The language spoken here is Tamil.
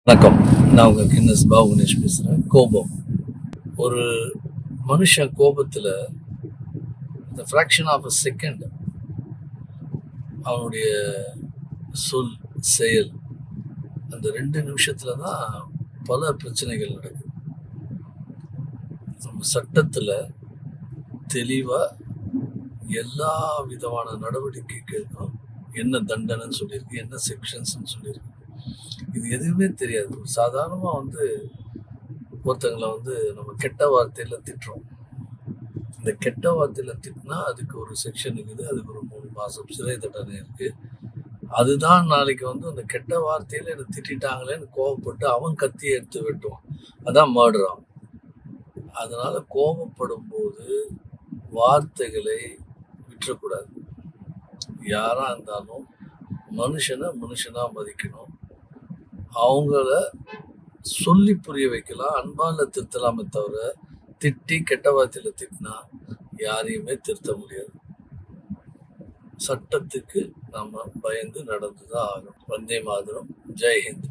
வணக்கம். நான் உங்க கின்னஸ் கணேஷ் பேசுறேன். கோபம். ஒரு மனுஷன் கோபத்துல இந்த ஃப்ராக்ஷன் ஆஃப் அ செகண்ட் அவனுடைய சொல், செயல் அந்த 2 நிமிஷத்துல தான் பல பிரச்சனைகள் நடக்குது. நம்ம சட்டத்துல தெளிவா எல்லா விதமான நடவடிக்கைகளுக்கும் என்ன தண்டனைன்னு சொல்லியிருக்கு, என்ன செக்ஷன்ஸ்ன்னு சொல்லியிருக்கு. இது எதுவுமே தெரியாது. ஒரு சாதாரணமா ஒருத்தங்கள நம்ம கெட்ட வார்த்தையில திட்டுறோம். இந்த கெட்ட வார்த்தையில திட்டினா அதுக்கு ஒரு செக்ஷன் இருக்குது. அதுக்கு ஒரு 3 மாசம் சிறை தண்டனை இருக்கு. அதுதான் நாளைக்கு அந்த கெட்ட வார்த்தையில என்ன திட்டிட்டாங்களேன்னு கோவப்பட்டு அவன் கத்தியை எடுத்து வெட்டுவான். அதான் மர்டர் ஆகும். அதனால கோபப்படும் போது வார்த்தைகளை விட்டுறக்கூடாது. யாரா இருந்தாலும் மனுஷனை மனுஷனா மதிக்கணும். அவங்கள சொல்லி புரிய வைக்கலாம், அன்பால திருத்தலாமே தவிர திட்டி கெட்ட வார்த்தையில திட்டினா யாரையுமே திருத்த முடியாது. சட்டத்துக்கு நாம பயந்து நடந்துதான் ஆகணும். வந்தே மாதரம். ஜெய் ஹிந்த்.